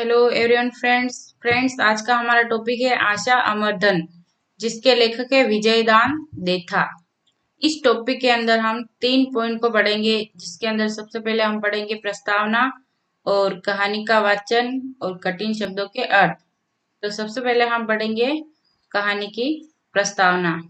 Hello everyone friends आज का हमारा टॉपिक है आशा अमरधन, जिसके लेखक है विजयदान देथा। इस टॉपिक के अंदर हम 3 पॉइंट को पढ़ेंगे, जिसके अंदर सबसे पहले हम पढ़ेंगे प्रस्तावना और कहानी का वाचन और कठिन शब्दों के अर्थ। तो सबसे पहले हम पढ़ेंगे कहानी की प्रस्तावना।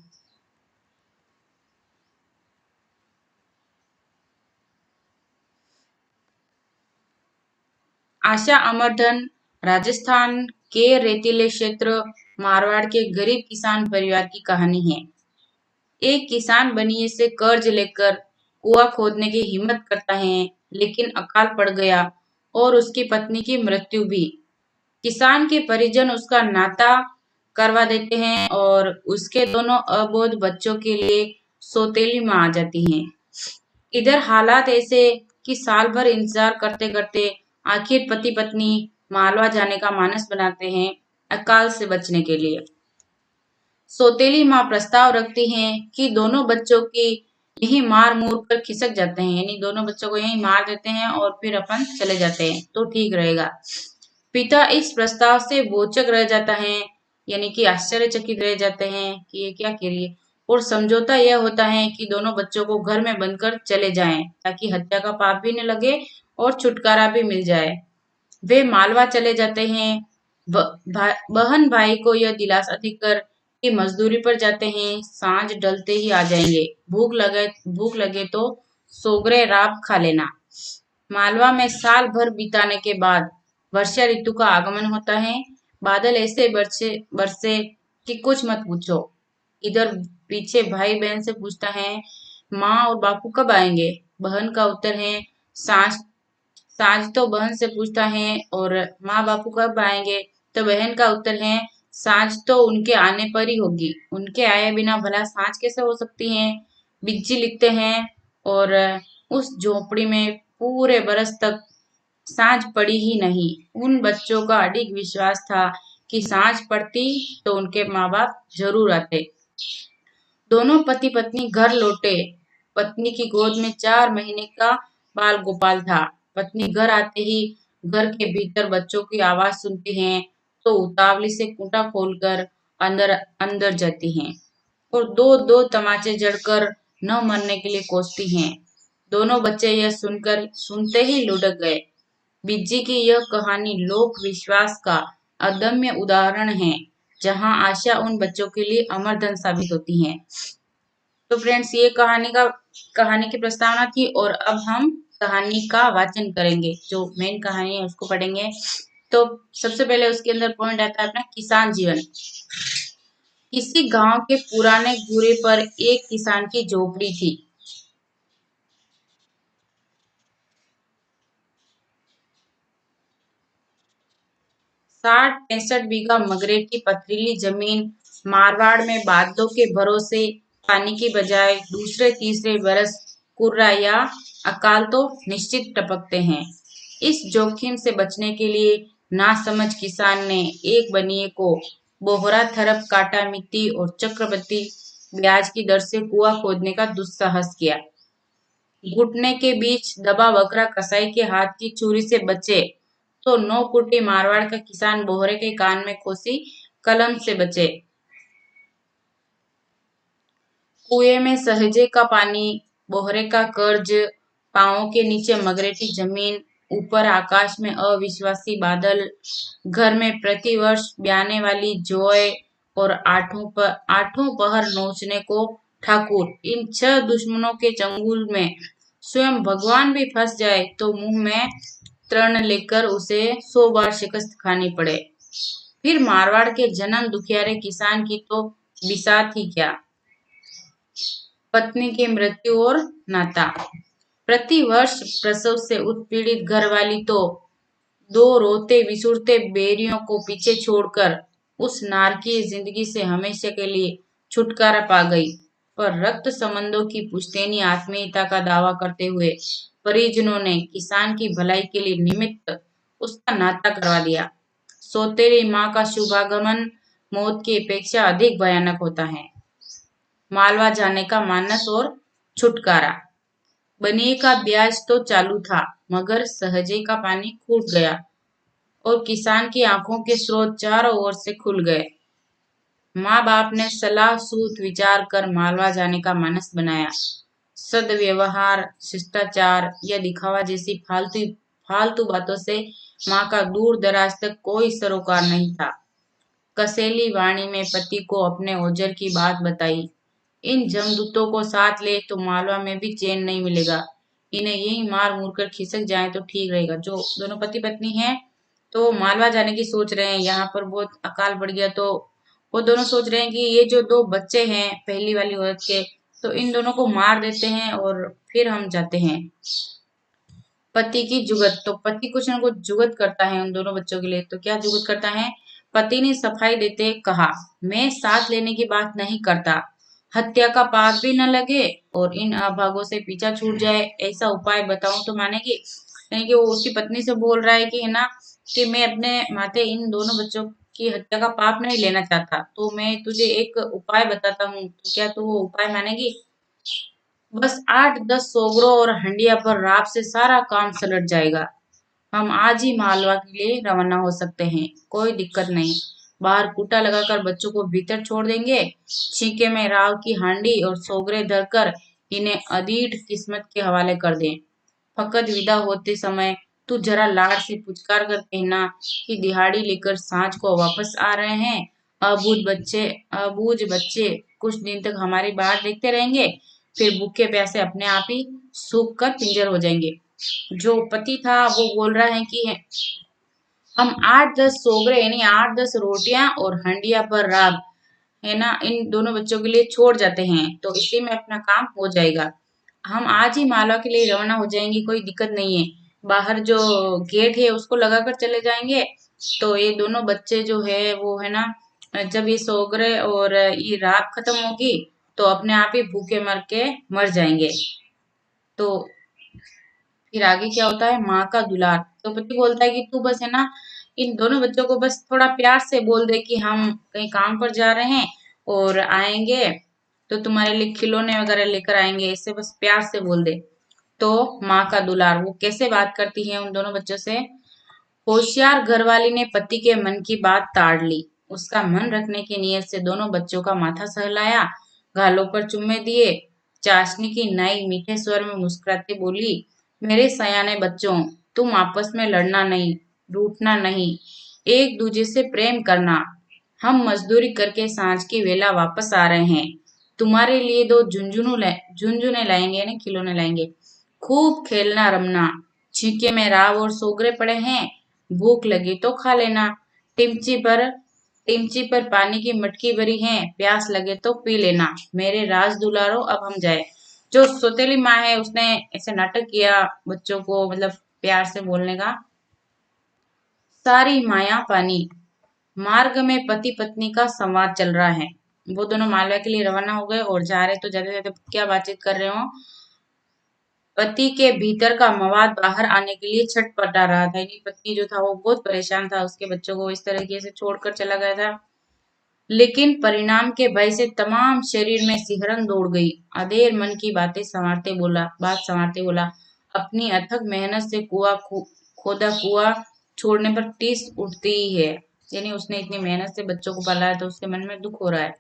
आशा अमरधन राजस्थान के रेतीले क्षेत्र मारवाड़ के गरीब किसान परिवार की कहानी है। एक किसान बनिए से कर्ज लेकर कुआं खोदने की हिम्मत करता है, लेकिन अकाल पड़ गया और उसकी पत्नी की मृत्यु भी। किसान के परिजन उसका नाता करवा देते हैं और उसके दोनों अबोध बच्चों के लिए सौतेली माँ आ जाती हैं। इधर हालात ऐसे कि साल भर इंतजार करते करते आखिर पति पत्नी मालवा जाने का मानस बनाते हैं, अकाल से बचने के लिए। सौतेली माँ प्रस्ताव रखती हैं कि दोनों बच्चों की यही मार मूर कर खिसक जाते हैं, यानी दोनों बच्चों को यही मार देते हैं और फिर अपन चले जाते हैं तो ठीक रहेगा। पिता इस प्रस्ताव से बोचक रह जाता है, यानी कि आश्चर्यचकित रह जाते हैं कि ये क्या कह रही है। और समझौता यह होता है कि दोनों बच्चों को घर में बंद कर चले जाएं, ताकि हत्या का पाप भी न लगे और छुटकारा भी मिल जाए। वे मालवा चले जाते हैं। बहन भाई को यह दिलासा देकर कि मजदूरी पर जाते हैं, सांझ ढलते ही आ जाएंगे। भूख लगे तो सोगरे राब खा लेना। मालवा में साल भर बिताने के बाद वर्षा ऋतु का आगमन होता है। बादल ऐसे बरसे बरसे कि कुछ मत पूछो। इधर पीछे भाई बहन से पूछता है, माँ और बापू कब आएंगे? बहन का उत्तर है सांझ। साज तो बहन से पूछता है और माँ बापू कब आएंगे? तो बहन का उत्तर है साँझ तो उनके आने पर ही होगी, उनके आए बिना भला साँझ कैसे हो सकती है। बिज्जी लिखते हैं और उस झोपड़ी में पूरे बरस तक साँझ पड़ी ही नहीं। उन बच्चों का अडिग विश्वास था कि साँझ पड़ती तो उनके माँ बाप जरूर आते। दोनों पति पत्नी घर लौटे। पत्नी की गोद में 4 महीने का बाल गोपाल था। पत्नी घर आते ही घर के भीतर बच्चों की आवाज सुनती हैं, तो उतावली से खूंटा खोलकर अंदर अंदर जाती हैं और दो दो तमाचे जड़कर न मरने के लिए कोसती हैं। दोनों बच्चे यह सुनकर सुनते ही लुढ़क गए। बिज्जी की यह कहानी लोक विश्वास का अदम्य उदाहरण है, जहां आशा उन बच्चों के लिए अमर धन साबित होती है। तो फ्रेंड्स, ये कहानी की प्रस्तावना थी और अब हम कहानी का वाचन करेंगे। जो मेन कहानी है उसको पढ़ेंगे। तो सबसे पहले उसके अंदर पॉइंट आता है अपना किसान जीवन। किसी गांव के पुराने घूरे पर एक किसान की झोपड़ी थी। 60-65 बीघा मगरेटी पथरीली जमीन मारवाड़ में बादलों के भरोसे पानी की बजाय दूसरे तीसरे बरस कुर्रा या अकाल तो निश्चित टपकते हैं। इस जोखिम से बचने के लिए नासमझ किसान ने एक बनिए को बोहरा थरप काटा मिट्टी और चक्रवृद्धि ब्याज की दर से कुआं खोदने का दुस्साहस किया। घुटने के बीच दबा बकरा कसाई के हाथ की छुरी से बचे तो 9 कुटी मारवाड़ का किसान बोहरे के कान में खोसी कलम से बचे। कुएं में सहजे का पानी, बोहरे का कर्ज, पांवों के नीचे मगरेटी जमीन, ऊपर आकाश में अविश्वासी बादल, घर में प्रतिवर्ष ब्याने वाली जोय और आठों पहर नोचने को ठाकुर। इन 6 दुश्मनों के चंगुल में स्वयं भगवान भी फंस जाए तो मुंह में तृण लेकर उसे 100 बार शिकस्त खानी पड़े। फिर मारवाड़ के जन्म दुखियारे किसान की तो बिसात ही क्या। पत्नी की मृत्यु और नाता। प्रति वर्ष प्रसव से उत्पीड़ित घरवाली तो 2 रोते विसुरते बेरियों को पीछे छोड़कर उस नारकीय जिंदगी से हमेशा के लिए छुटकारा पा गई। पर रक्त संबंधों की पुश्तैनी आत्मीयता का दावा करते हुए परिजनों ने किसान की भलाई के लिए निमित्त उसका नाता करवा दिया। सौतेली माँ का शुभागमन मौत की अपेक्षा अधिक भयानक होता है। मालवा जाने का मानस और छुटकारा। बनिए का ब्याज तो चालू था, मगर सहजे का पानी फूट गया। और किसान की आंखों के स्रोत चारों ओर से खुल गए। माँ बाप ने सलाह सूत विचार कर मालवा जाने का मानस बनाया। सद्व्यवहार, शिष्टाचार या दिखावा जैसी फालतू फालतू बातों से माँ का दूर दराज तक कोई सरोकार नहीं था। कसेली वाणी में पति को अपने ओझर की बात बताई। इन जमदूतों को साथ ले तो मालवा में भी चैन नहीं मिलेगा। इन्हें यही मार मूर कर खिसक जाए तो ठीक रहेगा। जो दोनों पति पत्नी हैं तो मालवा जाने की सोच रहे हैं। यहाँ पर बहुत अकाल पड़ गया तो वो दोनों सोच रहे हैं कि ये जो दो बच्चे हैं पहली वाली औरत के, तो इन दोनों को मार देते हैं और फिर हम जाते हैं। पति की जुगत, तो पति कुछ न कुछ जुगत करता है उन दोनों बच्चों के लिए। तो क्या जुगत करता है? पति ने सफाई देते कहा, मैं साथ लेने की बात नहीं करता, हत्या का पाप भी न लगे और इन अभागों से पीछा छूट जाए, ऐसा उपाय बताऊं तो मानेगी? यानी कि वो उसकी पत्नी से बोल रहा है कि है ना, कि मैं अपने माथे इन दोनों बच्चों की हत्या का पाप नहीं लेना चाहता, तो मैं तुझे एक उपाय बताता हूँ, तो क्या तू वो उपाय मानेगी? बस 8-10 सोगरों और हंडिया पर रात से सारा काम सलट जाएगा। हम आज ही मालवा के लिए रवाना हो सकते हैं, कोई दिक्कत नहीं। बाहर कूटा लगाकर बच्चों को भीतर छोड़ देंगे। छींके में राव की हांडी और सोगरे धरकर इन्हें अधीठ किस्मत के हवाले कर दें। फकत विदा होते समय तू जरा लाड से पुचकार कर कहना कि दिहाड़ी लेकर सांझ को वापस आ रहे हैं। अबूझ बच्चे कुछ दिन तक हमारी बाट देखते रहेंगे, फिर भूखे प्यासे अपने आप ही सूख कर पिंजर हो जाएंगे। जो पति था वो बोल रहा है कि हम 8-10 सोगरे यानी 8-10 रोटियां और हंडिया पर राग है ना, इन दोनों बच्चों के लिए छोड़ जाते हैं, तो इसी में अपना काम हो जाएगा। हम आज ही मालवा के लिए रवाना हो जाएंगे, कोई दिक्कत नहीं है। बाहर जो गेट है उसको लगाकर चले जाएंगे। तो ये दोनों बच्चे जो है वो है ना, जब ये सोगरे और ये रात खत्म होगी तो अपने आप ही भूखे मर के मर जाएंगे। तो फिर आगे क्या होता है? माँ का दुलार। तो पति बोलता है कि तू बस है ना, इन दोनों बच्चों को बस थोड़ा प्यार से बोल दे कि हम कहीं काम पर जा रहे हैं और आएंगे तो तुम्हारे लिए खिलौने वगैरह लेकर आएंगे, इससे बस प्यार से बोल दे। तो माँ का दुलार वो कैसे बात करती है उन दोनों बच्चों से? होशियार घरवाली ने पति के मन की बात ताड़ ली। उसका मन रखने की नीयत से दोनों बच्चों का माथा सहलाया, गालों पर चुम्मे दिए। चाशनी की नाई मीठे स्वर में मुस्कुराती बोली, मेरे सयाने बच्चों, तुम आपस में लड़ना नहीं, रूठना नहीं, एक दूजे से प्रेम करना। हम मजदूरी करके सांझ की वेला वापस आ रहे हैं। तुम्हारे लिए दो झुंझुने लाएंगे यानी खिलौने लाएंगे। खूब खेलना रमना। छींके में राव और सोगरे पड़े हैं, भूख लगी तो खा लेना। टिमची पर टिमची पर पानी की मटकी भरी है, प्यास लगे तो पी लेना। मेरे राज दुलारो, अब हम जाए। जो सौतेली माँ है उसने ऐसे नाटक किया बच्चों को मतलब प्यार से बोलने का। सारी माया पानी। मार्ग में पति पत्नी का संवाद चल रहा है। वो दोनों मालवा के लिए रवाना हो गए और जा रहे तो जाते जाते क्या बातचीत कर रहे हो? पति के भीतर का मवाद बाहर आने के लिए छटपटा रहा था। यानी पति जो था वो बहुत परेशान था, उसके बच्चों को इस तरीके से छोड़कर चला गया था। लेकिन परिणाम के भय से तमाम शरीर में सिहरन दौड़ गई। अधेर मन की बात संवारते बोला, अपनी अथक मेहनत से खोदा कुआं छोड़ने पर टीस उठती ही है। यानी उसने इतनी मेहनत से बच्चों को पाला है तो उसके मन में दुख हो रहा है।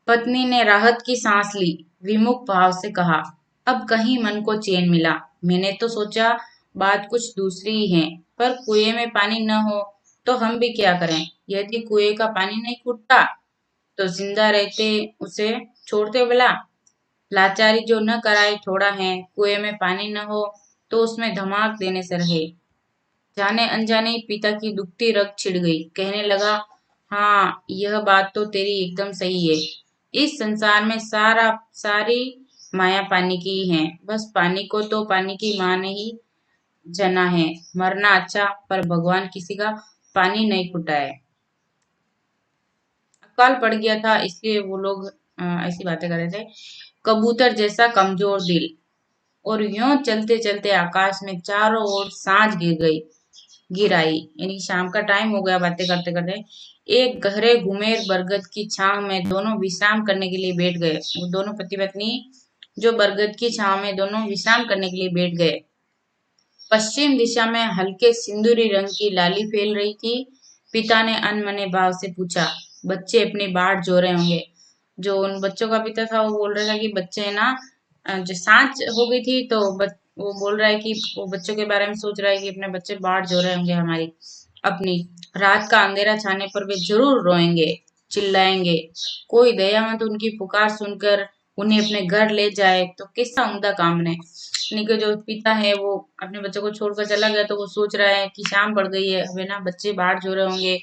पत्नी ने राहत की सांस ली, विमुख भाव से कहा, अब कहीं मन को चैन मिला। मैंने तो सोचा बात कुछ दूसरी ही है, पर कुएं में पानी न हो तो हम भी क्या करें? यदि कुएं का पानी नहीं फूटता तो जिंदा रहते उसे छोड़ते भला? लाचारी जो न कराए थोड़ा है, कुएं में पानी न हो तो उसमें धमाक देने से रहे। जाने अनजाने ही पिता की दुखती रग छिड़ गई। कहने लगा, हाँ यह बात तो तेरी एकदम सही है। इस संसार में सारी माया पानी की ही है। बस पानी को तो पानी की माँ ने ही जना है। मरना अच्छा, पर भगवान किसी का पानी नहीं फुटाए। अकाल पड़ गया था इसलिए वो लोग ऐसी बातें कर रहे थे। कबूतर जैसा कमजोर दिल। और यूं चलते चलते आकाश में चारों ओर सांझ गिर आई। यानी शाम का टाइम हो गया। बातें करते करते एक गहरे घुमेर बरगद की छांव में दोनों विश्राम करने के लिए बैठ गए। वो दोनों पति पत्नी जो बरगद की छांव में दोनों विश्राम करने के लिए बैठ गए। पश्चिम दिशा में हल्के सिंदूरी रंग की लाली फैल रही थी। पिता ने अनमने भाव से पूछा, बच्चे अपनी बाट जो रहे होंगे। जो उन बच्चों का पिता था वो बोल रहा था कि बच्चे ना जो सांझ हो गई थी तो वो बोल रहा है कि वो बच्चों के बारे में सोच रहा है कि अपने बच्चे बाट जो रहे होंगे हमारी अपनी। रात का अंधेरा छाने पर वे जरूर रोएंगे, चिल्लाएंगे। कोई दयावंत उनकी पुकार सुनकर उन्हें अपने घर ले जाए तो कितना उम्दा काम है। यानी कि जो पिता है वो अपने बच्चों को छोड़कर चला गया तो वो सोच रहा है कि शाम पड़ गई है, अब है ना बच्चे बाहर जो रहे होंगे,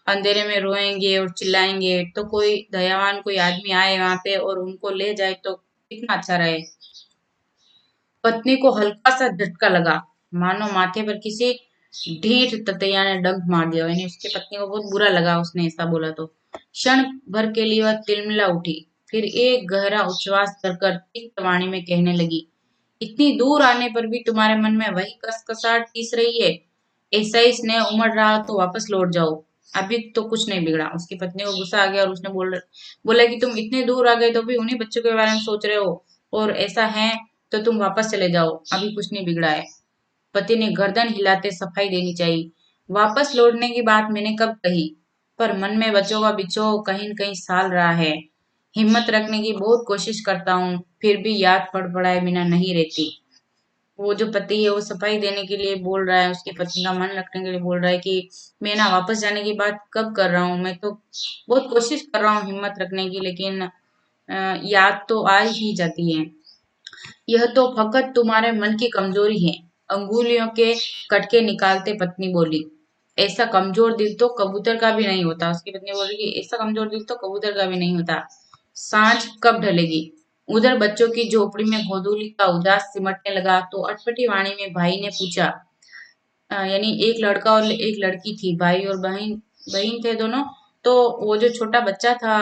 अंधेरे में रोएंगे और चिल्लाएंगे, तो कोई दयावान कोई आदमी आए वहां पे और उनको ले जाए तो कितना अच्छा रहे। पत्नी को हल्का सा झटका लगा, मानो माथे पर किसी ढीठ ततैया ने डंक मार दिया। यानी उसकी पत्नी को बहुत बुरा लगा उसने ऐसा बोला तो। क्षण भर के लिए वह तिलमिला उठी, फिर एक गहरा उच्छ्वास कर तिक्त वाणी में कहने लगी, इतनी दूर आने पर भी तुम्हारे मन में वही कसकसाहट टीस रही है। ऐसा ही स्नेह उमड़ रहा तो वापस लौट जाओ, अभी तो कुछ नहीं बिगड़ा। उसकी पत्नी को गुस्सा आ गया और उसने बोला कि तुम इतने दूर आ गए तो भी उन्हीं बच्चों के बारे में सोच रहे हो, और ऐसा है तो तुम वापस चले जाओ, अभी कुछ नहीं बिगड़ा है। पति ने गर्दन हिलाते सफाई देनी चाहिए। वापस लौटने की बात मैंने कब कही, पर मन में बच्चों का बिछोह कहीं न कहीं साल रहा है। हिम्मत रखने की बहुत कोशिश करता हूँ, फिर भी याद फड़फड़ाए बिना नहीं रहती। वो जो पति है वो सफाई देने के लिए बोल रहा है, उसकी पत्नी का मन रखने के लिए बोल रहा है कि मैं ना वापस जाने की बात कब कर रहा हूँ, मैं तो बहुत कोशिश कर रहा हूँ हिम्मत रखने की, लेकिन याद तो आ ही जाती है। यह तो फकत तुम्हारे मन की कमजोरी है। अंगुलियों के कटके निकालते पत्नी बोली, ऐसा कमजोर दिल तो कबूतर का भी नहीं होता। उसकी पत्नी बोल रही कि ऐसा कमजोर दिल तो कबूतर का भी नहीं होता। सांझ कब ढलेगी? उधर बच्चों की झोपड़ी में गोधूली का उदास सिमटने लगा तो अटपटी वाणी में भाई ने पूछा, यानी एक लड़का और एक लड़की थी, भाई और बहन बहन थे दोनों। तो वो जो छोटा बच्चा था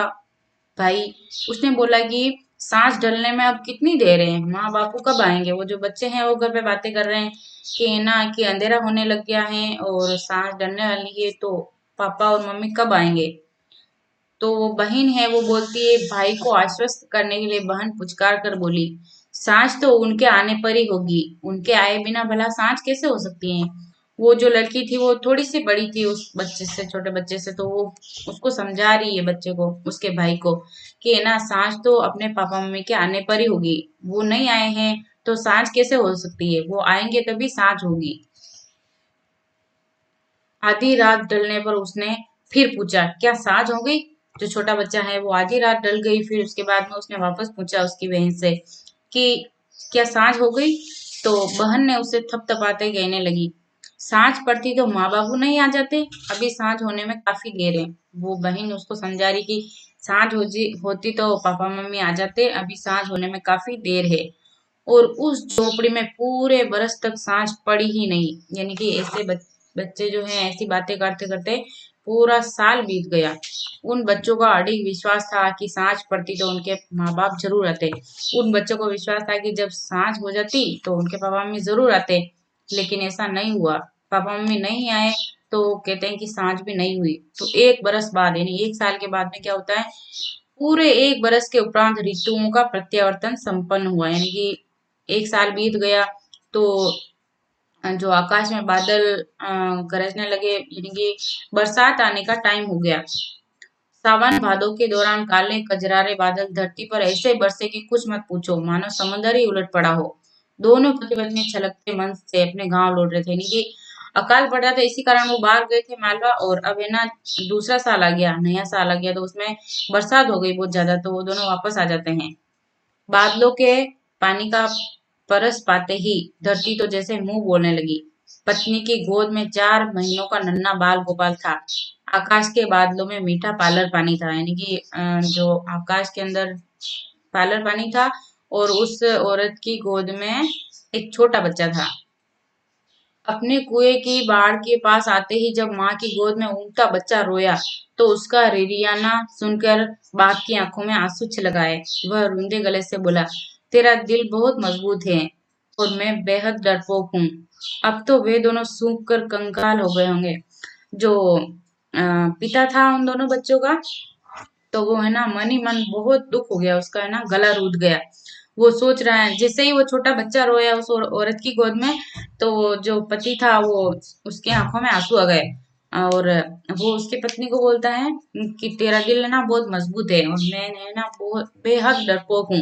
भाई, उसने बोला कि सांस ढलने में अब कितनी देर है, माँ बापू कब आएंगे? वो जो बच्चे हैं वो घर पे बातें कर रहे हैं कि ना कि अंधेरा होने लग गया है और सांस ढलने वाली है, तो पापा और मम्मी कब आएंगे? तो वो बहन है वो बोलती है, भाई को आश्वस्त करने के लिए बहन पुचकार कर बोली, सांझ तो उनके आने पर ही होगी, उनके आए बिना भला सांझ कैसे हो सकती है? वो जो लड़की थी वो थोड़ी सी बड़ी थी उस बच्चे से, छोटे बच्चे से, तो वो उसको समझा रही है बच्चे को, उसके भाई को, कि ना सांझ तो अपने पापा मम्मी के आने पर ही होगी, वो नहीं आए हैं तो सांझ कैसे हो सकती है, वो आएंगे तभी सांझ होगी। आधी रात ढलने पर उसने फिर पूछा, क्या साझ हो गई? जो छोटा बच्चा है वो आधी रात ढल गई, फिर उसके बाद में उसने वापस पूछा उसकी बहन से कि क्या साझ हो गई? तो बहन ने उसे थपथपाते कहने लगी, साझ पड़ती तो माँ बाबू नहीं आ जाते, अभी साझ होने में काफी देर है। वो बहन उसको समझा रही कि साझ होती तो पापा मम्मी आ जाते, अभी साझ होने में काफी देर है। और उस झोपड़ी में पूरे बरस तक सांझ पड़ी ही नहीं। यानी कि ऐसे बच्चे जो हैं ऐसी बातें करते करते पूरा साल बीत गया। उन बच्चों का अड़िग विश्वास था कि सांझ पड़ती तो उनके माँ बाप जरूर आते। उन बच्चों को विश्वास था कि जब सांझ हो जाती तो उनके पापा मम्मी जरूर आते, लेकिन ऐसा नहीं हुआ। पापा मम्मी नहीं आए तो कहते हैं कि सांझ भी नहीं हुई। तो एक बरस बाद यानी एक साल के बाद में क्या होता है, पूरे एक बरस के उपरांत ऋतुओं का प्रत्यावर्तन संपन्न हुआ। यानी कि एक साल बीत गया तो जो आकाश में बादल गरजने लगे, यानी कि बरसात आने का टाइम हो गया। सावन भादों के दौरान काले कजरारे बादल धरती पर ऐसे बरसे कि कुछ मत पूछो, मानो समंदर ही उलट पड़ा हो। दोनों पति पत्नी छलकते मन से अपने गांव लौट रहे थे। यानी कि अकाल पड़ रहा था, इसी कारण वो बाहर गए थे मालवा, और अब है ना दूसरा साल आ गया, नया साल आ गया, तो उसमें बरसात हो गई बहुत ज्यादा, तो वो दोनों वापस आ जाते हैं। बादलों के पानी का परस पाते ही धरती तो जैसे मुंह बोलने लगी। पत्नी की गोद में 4 महीनों का नन्हा बाल गोपाल था। आकाश के बादलों में मीठा पालर पानी था। यानी कि जो आकाश के अंदर पालर पानी था, और उस औरत की गोद में एक छोटा बच्चा था। अपने कुएं की बाढ़ के पास आते ही जब माँ की गोद में ऊँगता बच्चा रोया, तो उसका रिरियाना सुनकर बाप की आंखों में आंसू छलक आए। वह रूंधे गले से बोला, तेरा दिल बहुत मजबूत है और मैं बेहद डरपोक हूँ। अब तो वे दोनों सूख कर कंगाल हो गए होंगे। जो पिता था उन दोनों बच्चों का, तो वो है ना मन ही मन बहुत दुख हो गया, उसका है ना गला रूठ गया। वो सोच रहा है, जैसे ही वो छोटा बच्चा रोया उस औरत की गोद में, तो वो जो पति था वो उसके आंखों में आंसू आ गए। और वो उसकी पत्नी को बोलता है कि तेरा दिल ना बहुत मजबूत है और मैं ना बहुत बेहद डरपोक हूँ।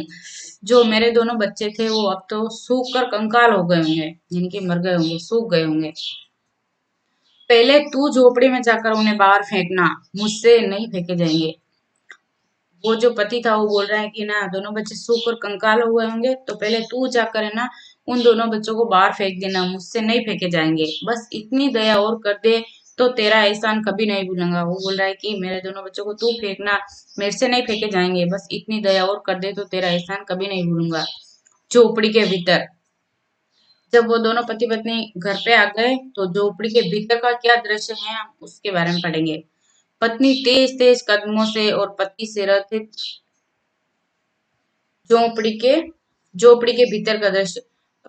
जो मेरे दोनों बच्चे थे वो अब तो सूख कर कंकाल हो गए होंगे, जिनके मर गए होंगे, सूख गए होंगे। पहले तू झोपड़ी में जाकर उन्हें बाहर फेंकना, मुझसे नहीं फेंके जाएंगे। वो जो पति था वो बोल रहा है कि ना दोनों बच्चे सूख और कंकाल हुए होंगे, तो पहले तू जाकर है ना उन दोनों बच्चों को बाहर फेंक देना, मुझसे नहीं फेंके जाएंगे। बस इतनी दया और कर दे तो तेरा एहसान कभी नहीं भूलूंगा। वो बोल रहा है कि मेरे दोनों बच्चों को तू फेंकना, मेरे से नहीं फेंके जाएंगे, बस इतनी दया और कर दे तो तेरा एहसान कभी नहीं भूलूंगा। झोपड़ी के भीतर जब वो दोनों पति पत्नी घर पे आ गए, तो झोपड़ी के भीतर का क्या दृश्य है हम उसके बारे में पढ़ेंगे। पत्नी तेज तेज कदमों से और पति से रथित झोपड़ी के झोपड़ी के भीतर का दृश्य।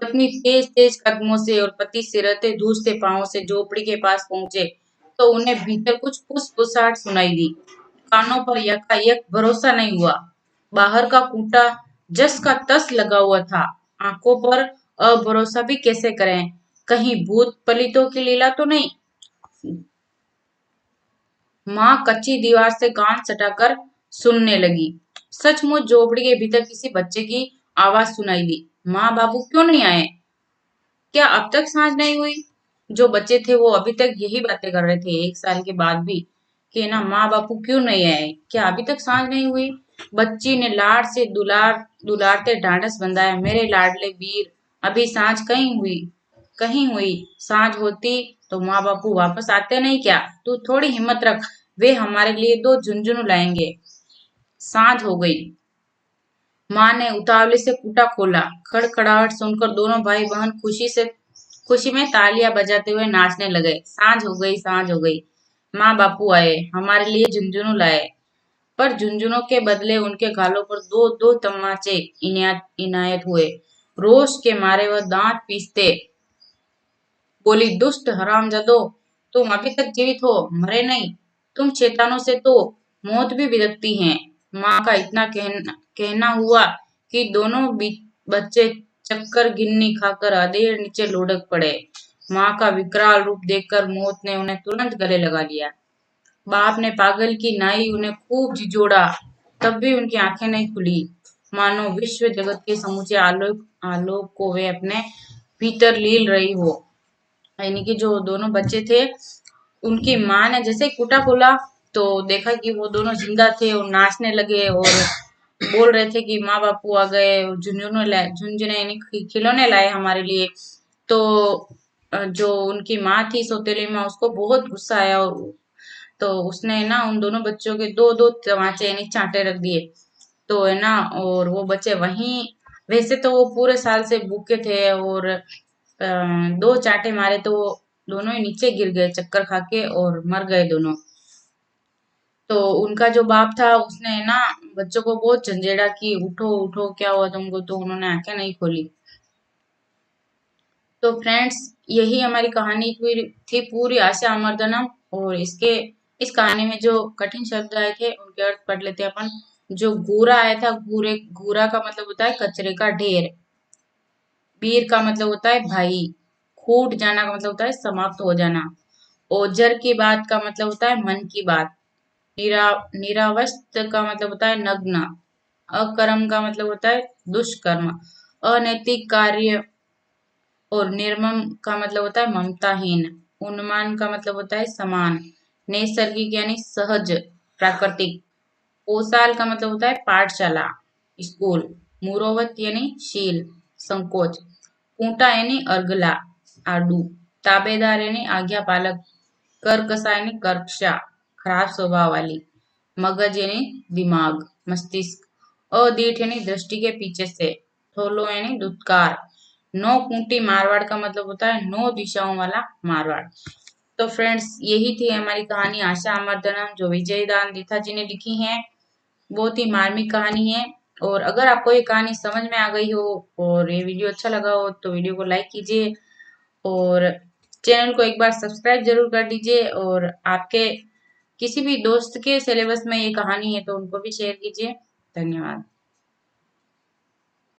पत्नी तेज तेज कदमों से और पति सिरते धूसते पांवों से झोपड़ी के पास पहुंचे, तो उन्हें भीतर कुछ फुसफुसाहट सुनाई दी। कानों पर यकायक भरोसा नहीं हुआ। बाहर का खूंटा जस का तस लगा हुआ था। आंखों पर अभरोसा भी कैसे करें, कहीं भूत पलितों की लीला तो नहीं। माँ कच्ची दीवार से कान सटाकर सुनने लगी। सचमुच झोपड़ी के भीतर किसी बच्चे की आवाज सुनाई दी। माँ बाबू क्यों नहीं आए? क्या अब तक सांझ नहीं हुई? जो बच्चे थे वो अभी तक यही बातें कर रहे थे 1 साल के बाद भी, कि ना माँ बापू क्यों नहीं आए, क्या अभी तक सांझ नहीं हुई। बच्ची ने लाड से दुलारते ढांढस बंधाया, मेरे लाडले वीर, अभी सांझ कहीं हुई। सांझ होती तो माँ बापू वापस आते नहीं क्या? तू थोड़ी हिम्मत रख, वे हमारे लिए 2 झुंझुनू लाएंगे। सांझ हो गई। माँ ने उतावली से कूटा खोला। खड़खड़ाहट सुनकर दोनों भाई बहन खुशी में तालियां बजाते हुए नाचने लगे। सांझ हो गई, सांझ हो गई। माँ बापू आए, हमारे लिए झुंझुनू लाए। पर झुंझुनों के बदले उनके गालों पर दो दो तमाचे इनायत हुए। रोष के मारे वह दांत पीसते बोली, दुष्ट हरामजादो, तुम अभी तक जीवित हो, मरे नहीं। तुम शैतानों से तो मौत भी बिदकती है। माँ का इतना कहना हुआ कि दोनों बच्चे चक्कर गिन्नी खाकर अधेड़ नीचे लुढ़क पड़े। माँ का विकराल रूप देखकर मौत ने उन्हें तुरंत गले लगा लिया। बाप ने पागल की नाई उन्हें खूब झिझोड़ा, तब भी उनकी आंखें नहीं खुली, मानो विश्व जगत के समूचे आलोक आलोक को वे अपने भीतर लील रही हो। यानी कि जो दोनों बच्चे थे, उनकी माँ ने जैसे ही कूटा खोला तो देखा कि वो दोनों जिंदा थे और नाचने लगे और बोल रहे थे कि माँ बापू आ गए, झुंझुने यानी खिलौने लाए हमारे लिए। तो जो उनकी माँ थी सौतेली माँ, उसको बहुत गुस्सा आया और तो उसने ना उन दोनों बच्चों के दो दो तमाचे यानी चांटे रख दिए। तो है ना, और वो बच्चे वहीं, वैसे तो वो पूरे साल से भूखे थे और 2 चांटे मारे तो वो दोनों ही नीचे गिर गए चक्कर खा के और मर गए दोनों। तो उनका जो बाप था उसने ना बच्चों को बहुत झंझेड़ा कि उठो उठो, क्या हुआ तुमको? तो उन्होंने आंखें नहीं खोली। तो फ्रेंड्स, यही हमारी कहानी थी पूरी आशा अमरदनम। और इस कहानी में जो कठिन शब्द आए थे उनके अर्थ पढ़ लेते हैं अपन। जो घूरा आया था, घूरा का मतलब होता है कचरे का ढेर। वीर का मतलब होता है भाई। खूट जाना का मतलब होता है समाप्त हो जाना। ओजर की बात का मतलब होता है मन की बात। निरावस्त का मतलब होता है नग्न। अकर्म का मतलब होता है दुष्कर्म। अनैतिक कार्य और निर्मम का मतलब होता है ममताहीन। उन्मान का मतलब होता है समान। नैसर्गिक यानी सहज, प्राकृतिक। ओसाल का मतलब होता है पाठशाला, स्कूल। मुरोवत यानी शील, संकोच। ऊंटा यानी अर्गला, आडू। ताबेदार यानी आज्ञा पालक। कर्कशा यानी कर्कशा, खराब स्वभाव वाली। मगज यानी दिमाग, मस्तिष्क। अदीठ यानी दृष्टि के पीछे से। थोलो यानी दुत्कार। 9 खूंटी मारवाड़ का मतलब होता है 9 दिशाओं वाला मारवाड़। तो फ्रेंड्स, यही थी हमारी कहानी आशा अमरदनम, जो विजयदान दिथा जी ने लिखी है। बहुत ही मार्मिक कहानी है। और अगर आपको ये कहानी समझ में आ गई हो और ये वीडियो अच्छा लगा हो तो वीडियो को लाइक कीजिए और चैनल को एक बार सब्सक्राइब जरूर कर दीजिए। और आपके किसी भी दोस्त के सिलेबस में ये कहानी है तो उनको भी शेयर कीजिए। धन्यवाद।